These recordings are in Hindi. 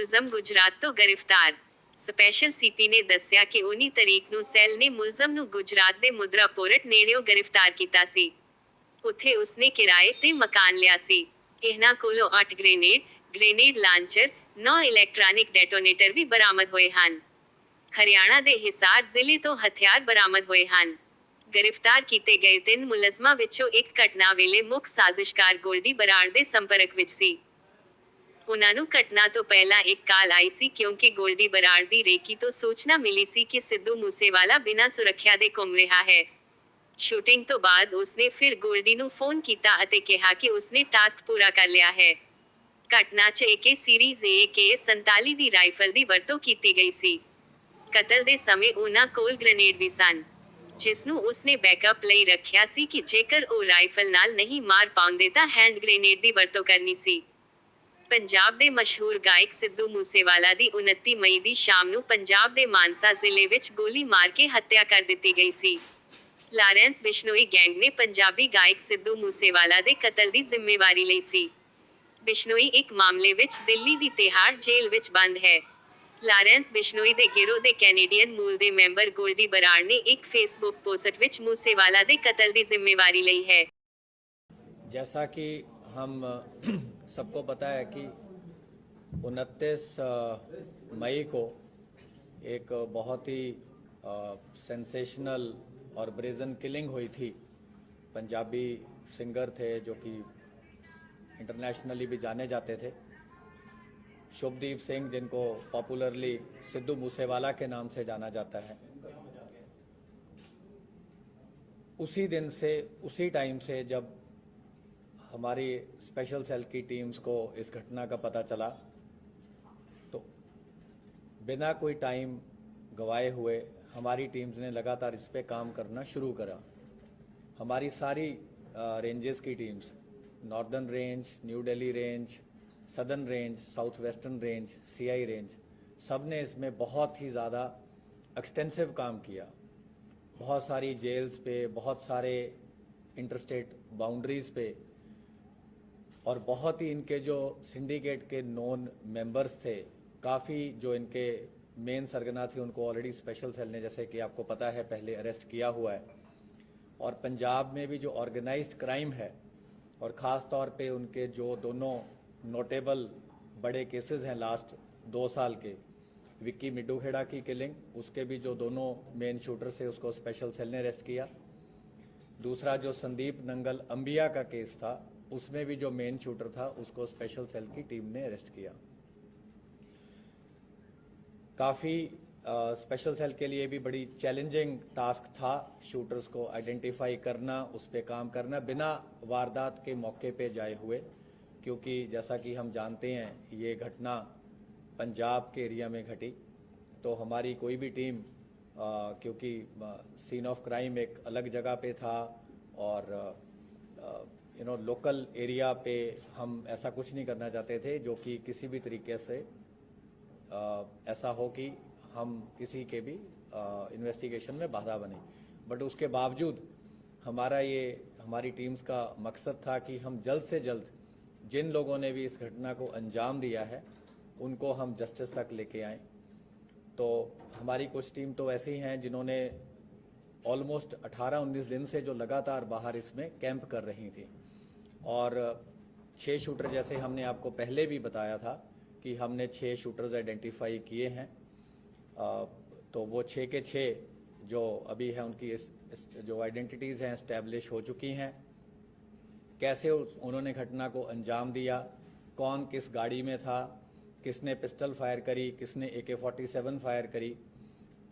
ਮੁਲਜ਼ਮ ਗੁਜਰਾਤ ਤੋਂ ਗ੍ਰਿਫਤਾਰ। ਸਪੈਸ਼ਲ ਸੀਪੀ ਨੇ ਦੱਸਿਆ ਕਿ 19 ਤਰੀਕ ਨੂੰ ਸੈੱਲ ਨੇ ਮੁਲਜ਼ਮ ਨੂੰ ਗੁਜਰਾਤ ਦੇ ਮੁੰਦਰਾ ਪੋਰਟ ਨੇੜਿਓਂ ਗ੍ਰਿਫਤਾਰ ਕੀਤਾ ਸੀ। ਉੱਥੇ ਉਸਨੇ ਕਿਰਾਏ ਤੇ ਮਕਾਨ ਲਿਆ ਸੀ। ਇਹਨਾਂ ਕੋਲੋਂ 8 ਗ੍ਰੇਨੇਡ ਲਾਂਚਰ, 9 ਇਲੈਕਟ੍ਰੋਨਿਕ ਡੈਟੋਨੇਟਰ ਵੀ ਬਰਾਮਦ ਹੋਏ ਹਨ। ਹਰਿਆਣਾ ਦੇ ਹਿਸਾਰ ਜ਼ਿਲ੍ਹੇ ਤੋਂ ਹਥਿਆਰ ਬਰਾਮਦ ਹੋਏ ਹਨ। ਗ੍ਰਿਫਤਾਰ ਕੀਤੇ ਗਏ 3 ਮੁਲਜ਼ਮਾਂ ਵਿੱਚੋਂ ਇੱਕ ਘਟਨਾ ਵੇਲੇ ਮੁੱਖ ਸਾਜ਼ਿਸ਼ਕਾਰ ਗੋਲਡੀ ਬਰਾੜ ਦੇ ਸੰਪਰਕ ਵਿੱਚ ਸੀ। ਉਨ੍ਹਾਂ ਨੂੰ ਘਟਨਾ ਤੋਂ ਪਹਿਲਾਂ ਇੱਕ ਕਾਲ ਆਈ ਸੀ ਕਿਉਂਕਿ ਗੋਲਡੀ ਬਰਾੜ ਦੀ ਰੇਕੀ ਤੋਂ ਸੂਚਨਾ ਮਿਲੀ ਸੀ ਕਿ ਸਿੱਧੂ ਮੂਸੇਵਾਲਾ ਬਿਨਾਂ ਸੁਰੱਖਿਆ ਦੇ ਘੁੰਮ ਰਿਹਾ ਹੈ। ਸ਼ੂਟਿੰਗ ਤੋਂ ਬਾਅਦ ਉਸਨੇ ਫਿਰ ਗੋਲਡੀ ਨੂੰ ਫੋਨ ਕੀਤਾ ਅਤੇ ਕਿਹਾ ਕਿ ਉਸਨੇ ਟਾਸਕ ਪੂਰਾ ਕਰ ਲਿਆ ਹੈ। ਘਟਨਾ 'ਚ AK ਸੀਰੀਜ਼ AK-47 ਦੀ ਰਾਈਫਲ ਦੀ ਵਰਤੋਂ ਕੀਤੀ ਗਈ ਸੀ। ਕਤਲ ਦੇ ਸਮੇਂ ਉਨ੍ਹਾਂ ਕੋਲ ਗ੍ਰੇਨੇਡ ਵੀ ਸਨ, ਜਿਸ ਨੂੰ ਉਸਨੇ ਬੈਕਅਪ ਲਈ ਰੱਖਿਆ ਸੀ ਕਿ ਜੇਕਰ ਉਹ ਰਾਈਫਲ ਨਾਲ ਨਹੀਂ ਮਾਰ ਪਾਉਂਦੇ ਤਾਂ ਹੈਂਡ ਗ੍ਰੇਨੇਡ ਦੀ ਵਰਤੋਂ ਕਰਨੀ ਸੀ। ਪੰਜਾਬ ਦੇ ਮਸ਼ਹੂਰ ਗਾਇਕ ਸਿੱਧੂ ਮੂਸੇਵਾਲਾ ਦੀ 29 ਮਈ ਦੀ ਸ਼ਾਮ ਨੂੰ ਪੰਜਾਬ ਦੇ ਮਾਨਸਾ ਜ਼ਿਲ੍ਹੇ ਵਿੱਚ ਗੋਲੀ ਮਾਰ ਕੇ ਹੱਤਿਆ ਕਰ ਦਿੱਤੀ ਗਈ ਸੀ। ਲਾਰੈਂਸ ਬਿਸ਼ਨੋਈ ਗੈਂਗ ਨੇ ਪੰਜਾਬੀ ਗਾਇਕ ਸਿੱਧੂ ਮੂਸੇਵਾਲਾ ਦੇ ਕਤਲ ਦੀ ਜ਼ਿੰਮੇਵਾਰੀ ਲਈ ਸੀ। ਬਿਸ਼ਨੋਈ ਇੱਕ ਮਾਮਲੇ ਵਿੱਚ ਦਿੱਲੀ ਦੀ ਤਿਹਾੜ ਜੇਲ੍ਹ ਵਿੱਚ ਬੰਦ ਹੈ। ਲਾਰੈਂਸ ਬਿਸ਼ਨੋਈ ਦੇ ਗਿਰੋਹ ਦੇ ਕੈਨੇਡੀਅਨ ਮੂਲ ਦੇ ਮੈਂਬਰ ਗੋਲਡੀ ਬਰਾੜ ਨੇ ਇੱਕ ਫੇਸਬੁੱਕ ਪੋਸਟ ਵਿੱਚ ਮੂਸੇਵਾਲਾ ਦੇ ਕਤਲ ਦੀ ਜ਼ਿੰਮੇਵਾਰੀ ਲਈ है। जैसा कि हम सबको पता है कि 29 मई को एक बहुत ही सेंसेशनल और ब्रेजन किलिंग हुई थी। पंजाबी सिंगर थे जो कि इंटरनेशनली भी जाने जाते थे, शुभदीप सिंह, जिनको पॉपुलरली सिद्धू मूसेवाला के नाम से जाना जाता है। उसी दिन से, उसी टाइम से जब हमारी स्पेशल सेल की टीम्स को इस घटना का पता चला तो बिना कोई टाइम गवाए हुए हमारी टीम्स ने लगातार इस पे काम करना शुरू करा। हमारी सारी रेंजेस की teams, northern range, new Delhi range, southern range, south western range, CI range, सब ने इसमें बहुत ही ज़्यादा एक्सटेंसिव काम किया। बहुत सारी जेल्स पे, बहुत सारे इंटरस्टेट बाउंड्रीज़ पे, और बहुत ही इनके जो सिंडिकेट के नॉन मेंबर्स थे, काफ़ी जो इनके मेन सरगना थे उनको ऑलरेडी स्पेशल सेल ने, जैसे कि आपको पता है, पहले अरेस्ट किया हुआ है। और पंजाब में भी जो ऑर्गेनाइज्ड क्राइम है और ख़ास तौर पे उनके जो दोनों नोटेबल बड़े केसेस हैं लास्ट 2 साल के, विक्की मिड्डूखेड़ा की किलिंग, उसके भी जो दोनों मेन शूटर थे उसको स्पेशल सेल ने अरेस्ट किया। दूसरा जो संदीप नंगल अंबिया का केस था, उसमें भी जो मेन शूटर था उसको स्पेशल सेल की टीम ने अरेस्ट किया। काफ़ी स्पेशल सेल के लिए भी बड़ी चैलेंजिंग टास्क था शूटर्स को आइडेंटिफाई करना, उस पर काम करना बिना वारदात के मौके पे जाए हुए, क्योंकि जैसा कि हम जानते हैं ये घटना पंजाब के एरिया में घटी। तो हमारी कोई भी टीम क्योंकि सीन ऑफ क्राइम एक अलग जगह पे था और लोकल एरिया पे हम ऐसा कुछ नहीं करना चाहते थे जो कि किसी भी तरीके से ऐसा हो कि हम किसी के भी इन्वेस्टिगेशन में बाधा बने। बट उसके बावजूद हमारी टीम्स का मकसद था कि हम जल्द से जल्द जिन लोगों ने भी इस घटना को अंजाम दिया है उनको हम जस्टिस तक लेके आएँ। तो हमारी कुछ टीम तो ऐसी हैं जिन्होंने ऑलमोस्ट 18-19 दिन से जो लगातार बाहर इसमें कैंप कर रही थी, और 6 शूटर, जैसे हमने आपको पहले भी बताया था कि हमने 6 शूटर्स आइडेंटिफाई किए हैं। तो वो 6 के 6 जो अभी है उनकी जो आइडेंटिटीज़ हैं इस्टेब्लिश हो चुकी हैं। कैसे उन्होंने घटना को अंजाम दिया, कौन किस गाड़ी में था, किसने पिस्टल फायर करी, किसने AK-47 फायर करी,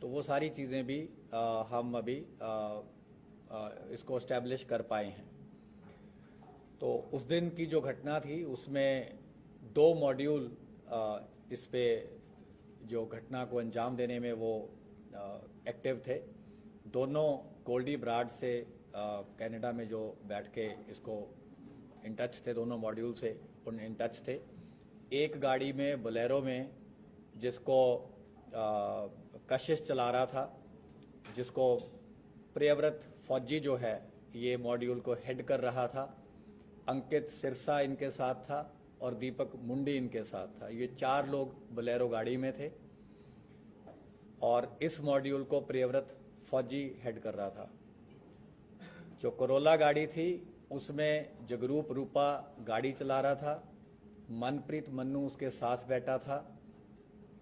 तो वो सारी चीज़ें भी हम अभी इसको इस्टेब्लिश कर पाए हैं। तो उस दिन की जो घटना थी उसमें 2 मॉड्यूल इस पे जो घटना को अंजाम देने में वो एक्टिव थे। दोनों गोल्डी ब्राड से कनाडा में जो बैठ के इसको इन टच थे, दोनों मॉड्यूल से इन टच थे। एक गाड़ी में बोलेरो में जिसको कशिश चला रहा था, जिसको प्रियव्रत फौजी जो है ये मॉड्यूल को हेड कर रहा था। अंकित सिरसा इनके साथ था और दीपक मुंडी इनके साथ था। ये 4 लोग बोलेरो गाड़ी में थे और इस मॉड्यूल को प्रियव्रत फौजी हेड कर रहा था। जो कोरोला गाड़ी थी उसमें जगरूप रूपा गाड़ी चला रहा था, मनप्रीत मन्नू उसके साथ बैठा था।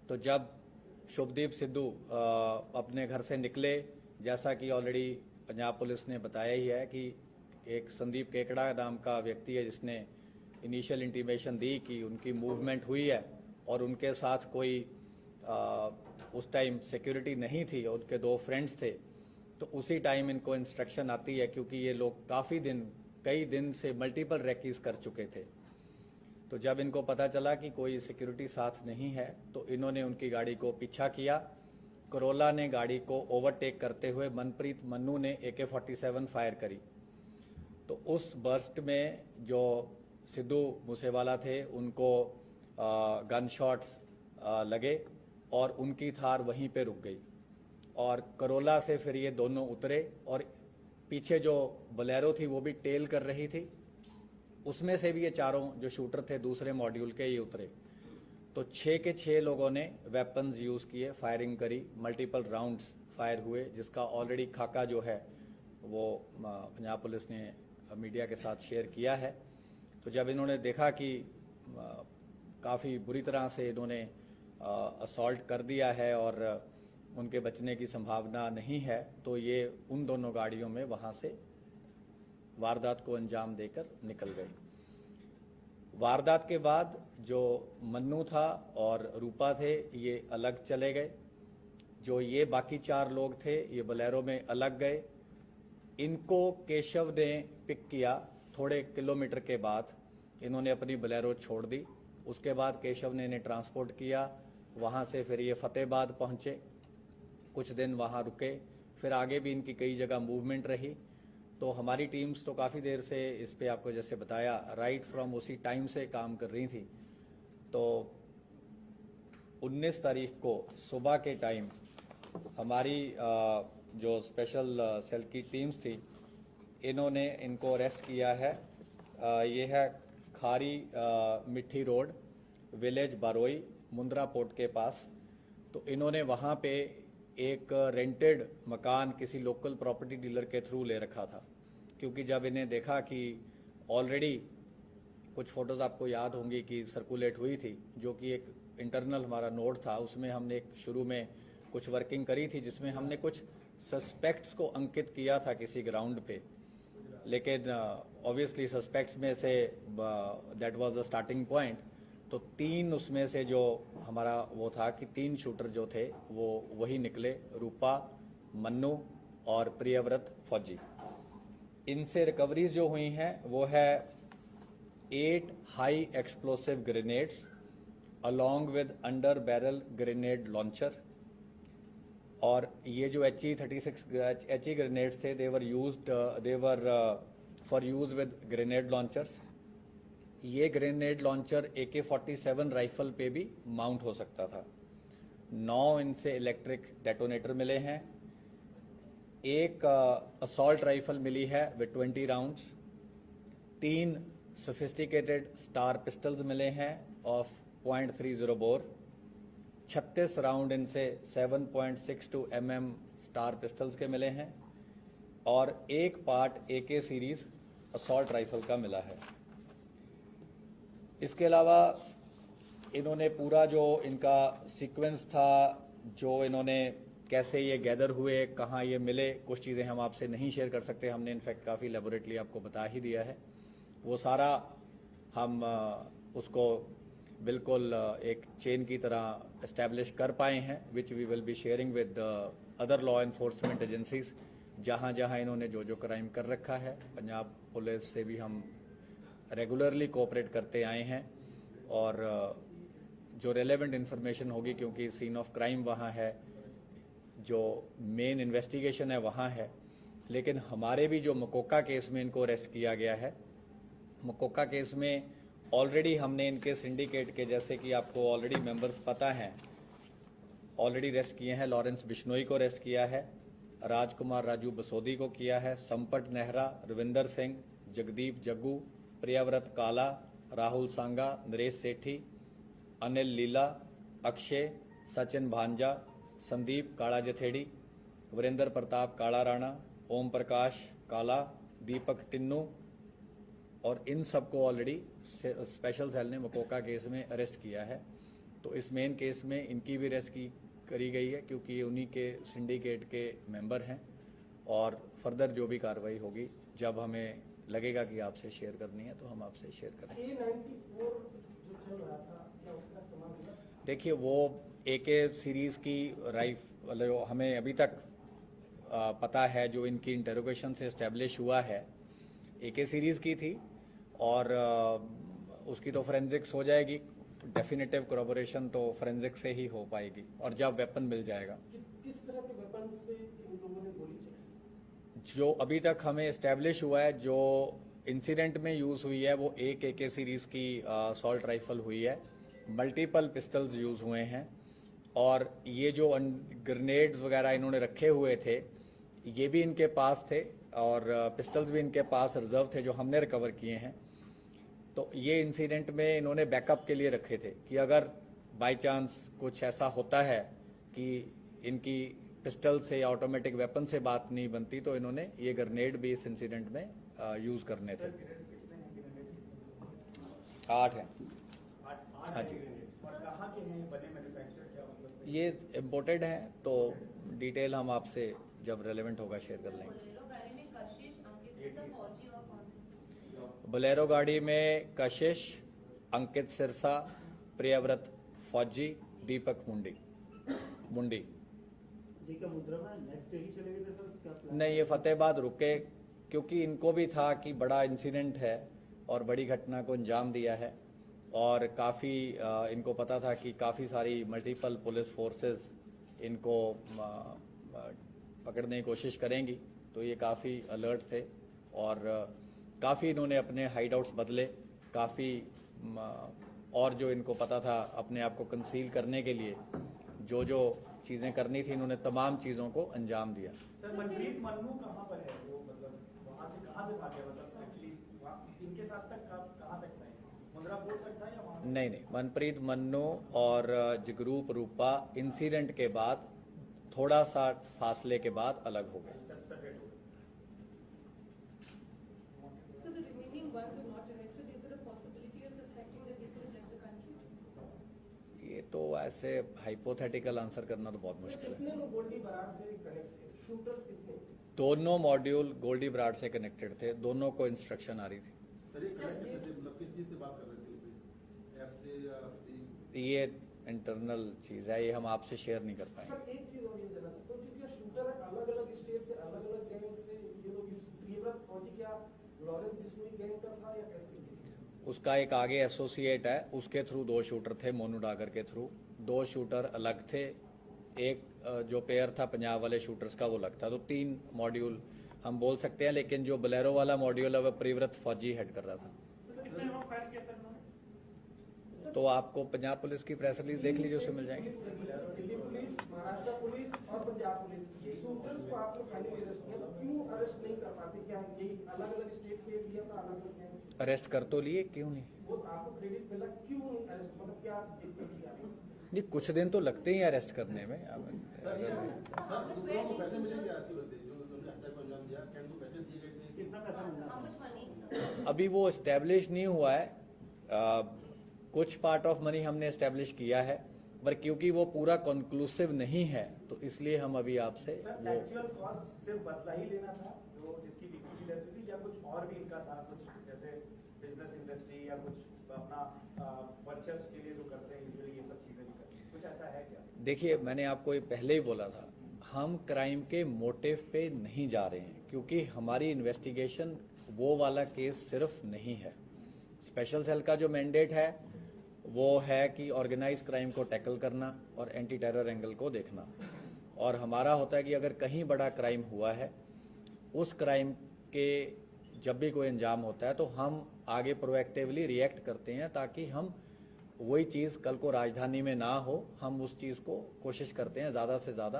तो जब शुभदीप सिद्धू अपने घर से निकले, जैसा कि ऑलरेडी पंजाब पुलिस ने बताया ही है कि एक संदीप केकड़ा नाम का व्यक्ति है जिसने इनिशियल इंटीमेशन दी कि उनकी मूवमेंट हुई है और उनके साथ कोई उस टाइम सिक्योरिटी नहीं थी और उनके 2 फ्रेंड्स थे। तो उसी टाइम इनको इंस्ट्रक्शन आती है, क्योंकि ये लोग कई दिन से मल्टीपल रेकीज कर चुके थे। तो जब इनको पता चला कि कोई सिक्योरिटी साथ नहीं है तो इन्होंने उनकी गाड़ी को पीछा किया। कोरोला ने गाड़ी को ओवरटेक करते हुए मनप्रीत मन्नू ने AK-47 फायर करी। तो उस बर्स्ट में जो सिद्धू मूसेवाला थे उनको गन शॉट्स लगे और उनकी थार वहीं पे रुक गई और कोरोला से फिर ये दोनों उतरे और पीछे जो बोलेरो थी वो भी टेल कर रही थी, उसमें से भी ये चारों जो शूटर थे दूसरे मॉड्यूल के ये उतरे। तो 6 के 6 लोगों ने वेपन्स यूज़ किए, फायरिंग करी, मल्टीपल राउंड्स फायर हुए, जिसका ऑलरेडी खाका जो है वो पंजाब पुलिस ने मीडिया के साथ शेयर किया है। तो जब इन्होंने देखा कि काफ़ी बुरी तरह से इन्होंने असॉल्ट कर दिया है और उनके बचने की संभावना नहीं है, तो ये उन दोनों गाड़ियों में वहाँ से वारदात को अंजाम देकर निकल गए। वारदात के बाद जो मन्नू था और रूपा थे ये अलग चले गए। जो ये बाकी 4 लोग थे ये बोलेरो में अलग गए। इनको केशव ने पिक किया, थोड़े किलोमीटर के बाद इन्होंने अपनी बोलेरो छोड़ दी। उसके बाद केशव ने इन्हें ट्रांसपोर्ट किया, वहाँ से फिर ये फतेहाबाद पहुँचे, कुछ दिन वहाँ रुके, फिर आगे भी इनकी कई जगह मूवमेंट रही। तो हमारी टीम्स तो काफ़ी देर से इस पे आपको जैसे बताया राइट फ्रॉम उसी टाइम से काम कर रही थी। तो 19 तारीख को सुबह के टाइम हमारी जो स्पेशल सेल की टीम्स थी इन्होंने इनको अरेस्ट किया है। ये है खारी मिट्टी रोड, विलेज बारोई, मुंद्रा पोर्ट के पास। तो इन्होंने वहाँ पे एक रेंटेड मकान किसी लोकल प्रॉपर्टी डीलर के थ्रू ले रखा था, क्योंकि जब इन्हें देखा कि ऑलरेडी कुछ फोटोज़ आपको याद होंगी कि सर्कुलेट हुई थी, जो कि एक इंटरनल हमारा नोट था, उसमें हमने एक शुरू में कुछ वर्किंग करी थी जिसमें हमने कुछ सस्पेक्ट्स को अंकित किया था किसी ग्राउंड पे। लेकिन ऑब्वियसली सस्पेक्ट्स में say that was the starting point. तो 3 उसमें से जो हमारा वो था कि 3 शूटर जो थे वो वही निकले, रूपा, मन्नू और प्रियव्रत फौजी। इनसे रिकवरीज जो हुई हैं वो है 8 high explosive grenades along with under barrel grenade launcher. और ये जो HE ग्रेनेड्स थे they were for use with grenade launchers. ये ग्रेनेड लॉन्चर AK-47 राइफल पे भी माउंट हो सकता था। 9 इनसे इलेक्ट्रिक डेटोनेटर मिले हैं। एक असॉल्ट राइफल मिली है with 20 rounds. 3 sophisticated star pistols मिले हैं ऑफ .30 बोर। 36 राउंड इनसे 7.62 mm स्टार पिस्टल्स के मिले हैं और एक part AK series assault rifle का मिला है। इसके अलावा इन्होंने पूरा जो इनका सीक्वेंस था, जो इन्होंने कैसे ये गैदर हुए, कहाँ ये मिले, कुछ चीज़ें हम आपसे नहीं शेयर कर सकते, हमने इनफैक्ट काफ़ी लेबोरेटली आपको बता ही दिया है। वो सारा हम उसको बिल्कुल एक चेन की तरह इस्टेब्लिश कर पाए हैं, which we will be sharing with other law enforcement agencies. जहाँ जहाँ इन्होंने जो जो क्राइम कर रखा है, पंजाब पुलिस से भी हम रेगुलरली कोऑपरेट करते आए हैं और जो रेलेवेंट इन्फॉर्मेशन होगी, क्योंकि सीन ऑफ क्राइम वहाँ है, जो मेन इन्वेस्टिगेशन है वहाँ है। लेकिन हमारे भी जो मकोका केस में इनको अरेस्ट किया गया है, मकोका केस में ऑलरेडी हमने इनके सिंडिकेट के, जैसे कि आपको ऑलरेडी मेंबर्स पता हैं, ऑलरेडी अरेस्ट किए हैं। लॉरेंस बिश्नोई को अरेस्ट किया है, राजकुमार राजू बसोदी को किया है, संपट नेहरा, रविंदर सिंह, जगदीप जग्गू, प्रियव्रत काला, राहुल सांगा, नरेश सेठी, अनिल लीला, अक्षय, सचिन भांजा, संदीप काला जथेड़ी, वीरेंद्र प्रताप काला राणा, ओम प्रकाश काला, दीपक टिन्नू, और इन सबको ऑलरेडी स्पेशल सेल ने मकोका केस में अरेस्ट किया है। तो इस मेन केस में इनकी भी अरेस्ट करी गई है, क्योंकि ये उन्हीं के सिंडिकेट के मेंबर हैं। और फर्दर जो भी कार्रवाई होगी, जब हमें लगेगा कि आपसे शेयर करनी है, तो हम आपसे शेयर करेंगे। देखिए, वो AK सीरीज की राइफल हमें अभी तक पता है, जो इनकी इंटेरोगेशन से एस्टेब्लिश हुआ है, AK सीरीज की थी। और उसकी तो फोरेंसिक्स हो जाएगी, डेफिनेटिव कोरोबोरेशन तो फोरेंसिक से ही हो पाएगी, और जब वेपन मिल जाएगा। किस तरह के वेपन से इन लोगों ने गोली चलाई? जो अभी तक हमें एस्टेब्लिश हुआ है, जो इंसिडेंट में यूज हुई है, वो एक AK सीरीज की असॉल्ट राइफल हुई है। मल्टीपल पिस्टल्स यूज हुए हैं, और ये जो ग्रेनेड्स वगैरह इन्होंने रखे हुए थे, ये भी इनके पास थे, और पिस्टल्स भी इनके पास रिजर्व थे, जो हमने रिकवर किए हैं। तो ये इंसिडेंट में इन्होंने बैकअप के लिए रखे थे, कि अगर बाय चांस कुछ ऐसा होता है कि इनकी पिस्टल से या ऑटोमेटिक वेपन से बात नहीं बनती, तो इन्होंने ये ग्रेनेड भी इस इंसिडेंट में यूज करने थे। 8 हैं। हाँ जी, ये इम्पोर्टेड हैं, तो डिटेल हम आपसे जब रेलेवेंट होगा शेयर कर लेंगे। बोलेरो गाड़ी में कशिश, अंकित सिरसा, प्रियव्रत फौजी, दीपक मुंडी। नहीं, ये फतेहाबाद रुके, क्योंकि इनको भी था कि बड़ा इंसिडेंट है और बड़ी घटना को अंजाम दिया है, और काफ़ी इनको पता था कि काफ़ी सारी मल्टीपल पुलिस फोर्सेस इनको पकड़ने की कोशिश करेंगी। तो ये काफ़ी अलर्ट थे, और काफ़ी इन्होंने अपने हाइड आउट्स बदले, काफ़ी और जो इनको पता था अपने आप को कंसील करने के लिए जो जो चीज़ें करनी थी, इन्होंने तमाम चीज़ों को अंजाम दिया। सर, मनप्रीत मन्नू कहाँ पर है? वो मतलब वहाँ से कहाँ से भागे? मतलब एक्चुअली इनके साथ तक कहाँ तक था? मुंद्रा पोर्ट तक था या वहाँ? नहीं, मनप्रीत मन्नू और जगरूप रूपा इंसिडेंट के बाद थोड़ा सा फासले के बाद अलग हो गए। ये तो ऐसे हाइपोथेटिकल आंसर करना तो बहुत मुश्किल है। कितने लोग गोल्डी बरार से कनेक्ट थे? शूटर्स कितने? दोनों मॉड्यूल गोल्डी बराड़ से कनेक्टेड थे, दोनों को इंस्ट्रक्शन आ रही थी। सर, ये मतलब किस चीज से बात कर रहे थे? ऐप से या ये इंटरनल चीज है, ये हम आपसे शेयर नहीं कर पाएंगे। सर, एक चीज और ये जानना चाहता हूँ, क्योंकि शूटर अलग-अलग स्टेट से अलग-अलग गैंग से ये लोग प्रियव्रत फौजी क्या लॉरेंस बिश्नोई गैंग का था या कैसे? उसका एक आगे एसोसिएट है, उसके थ्रू 2 शूटर थे, मोनू डागर के थ्रू 2 शूटर अलग थे। एक जो पेयर था पंजाब वाले शूटर्स का, वो अलग था। तो 3 मॉड्यूल हम बोल सकते हैं, लेकिन जो बोलेरो वाला मॉड्यूल है, वह प्रियव्रत फौजी हेड कर रहा था। तो आपको पंजाब पुलिस की प्रेस रिलीज देख लीजिए, उससे मिल जाएंगे। दिल्ली पुलिस, महाराष्ट्र पुलिस और पंजाब पुलिस, शूटर्स को आपने फाइनली अरेस्ट किया, तो क्यों अरेस्ट नहीं कर पाते? क्या ये अलग-अलग स्टेट पे लिया था, अलग-अलग गैंग? अरेस्ट कर तो लिए, क्यों नहीं? वो आपको क्रेडिट मिला, क्यों नहीं अरेस्ट? मतलब क्या दिक्कत किया? नहीं, कुछ दिन तो लगते ही अरेस्ट करने में। सूत्रों को पैसे मिले क्या आपकी बता, जो उन्होंने हत्या को अंजाम दिया? क्या उनको पैसे दिए गए थे? कितना पैसा मिला? अभी वो एस्टेब्लिश नहीं हुआ है। कुछ पार्ट ऑफ मनी हमने एस्टेब्लिश किया है, पर क्योंकि वो पूरा कंक्लूसिव नहीं है, तो इसलिए हम अभी आपसे वो एक्चुअल कॉस्ट सिर्फ बदला ही लेना था जो जिसकी विक्की की डेथ हुई थी, या कुछ और भी इनका था? कुछ जैसे बिजनेस इंडस्ट्री या कुछ अपना वर्चस्व के लिए जो करते हैं यूजुअली, ये सब चीजें भी करते हैं, कुछ ऐसा है क्या? देखिए, मैंने आपको ये पहले ही बोला था, हम क्राइम के मोटिव पे नहीं जा रहे हैं, क्योंकि हमारी इन्वेस्टिगेशन वो वाला केस सिर्फ नहीं है। स्पेशल सेल का जो मैंडेट है वो है कि ऑर्गेनाइज क्राइम को टैकल करना और एंटी टेरर एंगल को देखना, और हमारा होता है कि अगर कहीं बड़ा क्राइम हुआ है, उस क्राइम के जब भी कोई अंजाम होता है, तो हम आगे प्रोएक्टिवली रिएक्ट करते हैं, ताकि हम वही चीज़ कल को राजधानी में ना हो। हम उस चीज़ को कोशिश करते हैं ज़्यादा से ज़्यादा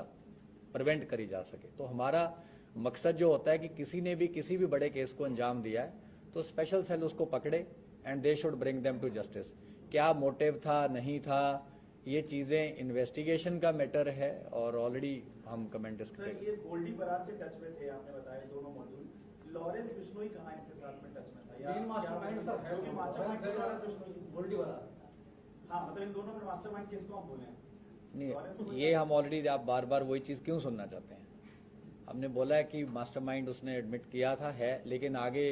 प्रिवेंट करी जा सके। तो हमारा मकसद जो होता है कि किसी ने भी किसी भी बड़े केस को अंजाम दिया है, तो स्पेशल सेल उसको पकड़े, and they should bring them to justice. क्या मोटिव था, नहीं था, ये चीजें इन्वेस्टिगेशन का मैटर है और ऑलरेडी हम कमेंट सर ये गोल्डी बरार से टच में थे, आपने बताया दोनों मॉड्यूल। लॉरेंस बिश्नोई कहाँ इनके साथ में टच में था? या मेन मास्टरमाइंड सर है, क्योंकि मास्टरमाइंड है लॉरेंस बिश्नोई, गोल्डी वाला। हाँ मतलब इन दोनों में मास्टरमाइंड किसको हम बोले हैं? नहीं, ये हम ऑलरेडी, आप बार बार वही चीज क्यों सुनना चाहते हैं? हमने बोला है कि मास्टरमाइंड उसने एडमिट किया था है, लेकिन आगे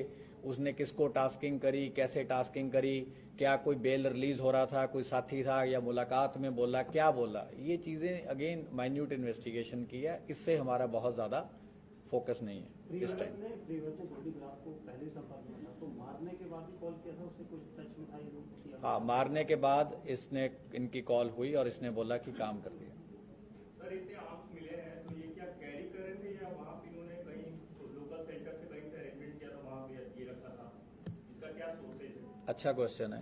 उसने किसको टास्किंग करी, कैसे टास्किंग करी, क्या कोई बेल रिलीज हो रहा था, कोई साथी था या मुलाकात में बोला, क्या बोला, ये चीजें अगेन माइन्यूट इन्वेस्टिगेशन की है, इससे हमारा बहुत ज्यादा फोकस नहीं है इस टाइम। प्रियव्रत ने गोल्डी बरार को पहले संपर्क में था, तो मारने के बाद भी कॉल किया था, उससे कुछ टच में था ये लोग? हाँ, मारने के बाद इसने इनकी कॉल हुई और इसने बोला कि काम कर दिया। सर इससे आर्म्स मिले हैं तो ये क्या कैरी कर रहे थे या वहाँ पे इन्होंने कहीं लोकल सेंटर से कहीं से अरेंजमेंट किया था, वहाँ पे ये रखा था, इसका क्या सोर्सेज है? अच्छा क्वेश्चन है।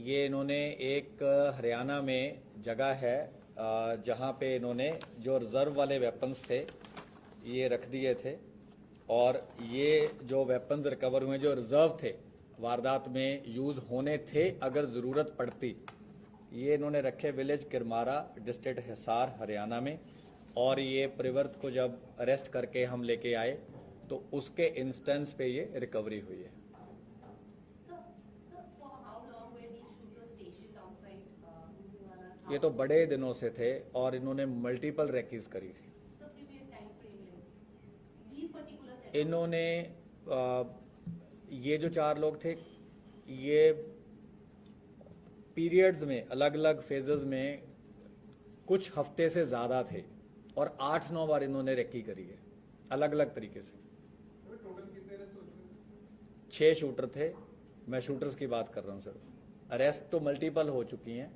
ये इन्होंने एक हरियाणा में जगह है जहाँ पे इन्होंने जो रिजर्व वाले वेपन्स थे ये रख दिए थे, और ये जो वेपन्स रिकवर हुए जो रिजर्व थे, वारदात में यूज होने थे अगर जरूरत पड़ती, ये इन्होंने रखे विलेज किरमारा, डिस्ट्रिक्ट हिसार, हरियाणा में। और ये प्रियव्रत को जब अरेस्ट करके हम लेके आए तो उसके इंस्टेंस पे ये रिकवरी हुई है। ये तो बड़े दिनों से थे और इन्होंने मल्टीपल रेकीज करी थी। इन्होंने ये जो 4 लोग थे ये पीरियड्स में, अलग अलग फेजेस में कुछ हफ्ते से ज्यादा थे और 8-9 बार इन्होंने रेकी करी है अलग अलग तरीके से। टोटल कितने रेस्ट हो चुके? 6 शूटर थे, मैं शूटर्स की बात कर रहा हूँ सर। अरेस्ट तो मल्टीपल हो चुकी हैं,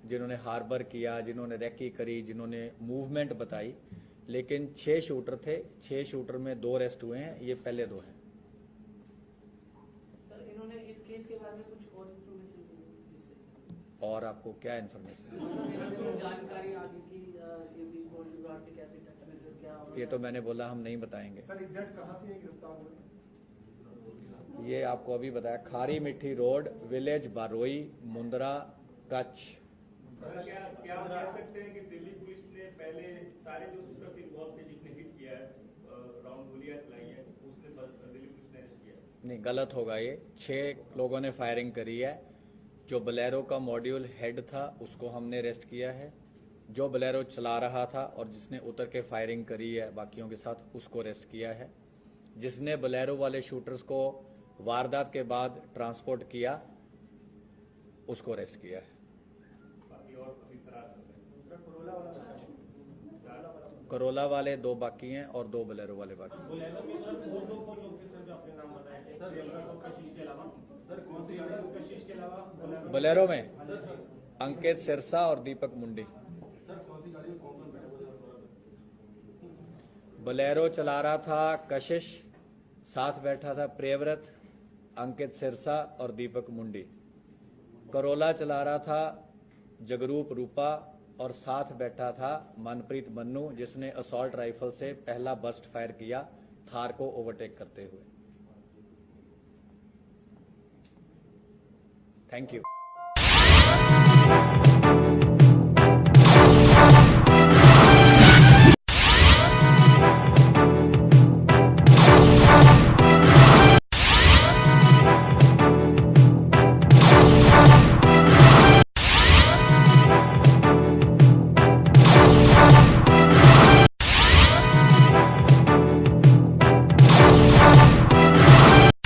जिन्होंने हार्बर किया, जिन्होंने रेकी करी, जिन्होंने मूवमेंट बताई, लेकिन 6 शूटर थे। 6 शूटर में 2 अरेस्ट हुए हैं, ये पहले 2 हैं। सर इन्होंने इस केस के बारे में कुछ और इन्फॉर्मेशन, और आपको क्या इन्फॉर्मेशन? जानकारी आगे की, ये भी गोल्डी बरार से कैसे टच में थे, क्या? ये तो मैंने बोला हम नहीं बताएंगे। सर एग्जैक्ट कहाँ से ये गिरफ्तार हुए? ये आपको अभी बताया, खारी मिट्टी रोड, विलेज बारोई, मुंद्रा, कच्छ। क्या आप कह सकते हैं कि दिल्ली पुलिस ने पहले सारे जो शूटर्स इन्वॉल्व थे जिसने हिट किया है, राउंड गोलियां चलाई है, उसने दिल्ली पुलिस ने अरेस्ट किया? नहीं, गलत होगा ये। 6 लोगों ने फायरिंग करी है। जो बोलेरो का मॉड्यूल हेड था उसको हमने अरेस्ट किया है, जो बोलेरो चला रहा था और जिसने उतर के फायरिंग करी है बाकियों के साथ उसको अरेस्ट किया है, जिसने बोलेरो वाले शूटर्स को वारदात के बाद ट्रांसपोर्ट किया उसको अरेस्ट किया है। बाकी और अभी फरार कर रहे हैं। दूसरा करोला वाला करोला वाले 2 बाकी हैं और 2 बोलेरो वाले बाकी हैं। बोलेरो में सर वो लोग कौन लोग थे सर जो अपने नाम बताए थे? सर प्रियव्रत और कशिश के अलावा, सर कौन सी गाड़ी? कशिश के अलावा बोलेरो में अंकित सिरसा और दीपक मुंडी। सर कौन सी गाड़ी में कौन बैठा हुआ था? बोलेरो चला रहा था कशिश, साथ बैठा था प्रियव्रत, अंकित सिरसा और दीपक मुंडी। करोला चला रहा था जगरूप रूपा और साथ बैठा था मनप्रीत मन्नू, जिसने असॉल्ट राइफल से पहला बर्स्ट फायर किया थार को ओवरटेक करते हुए। Thank you.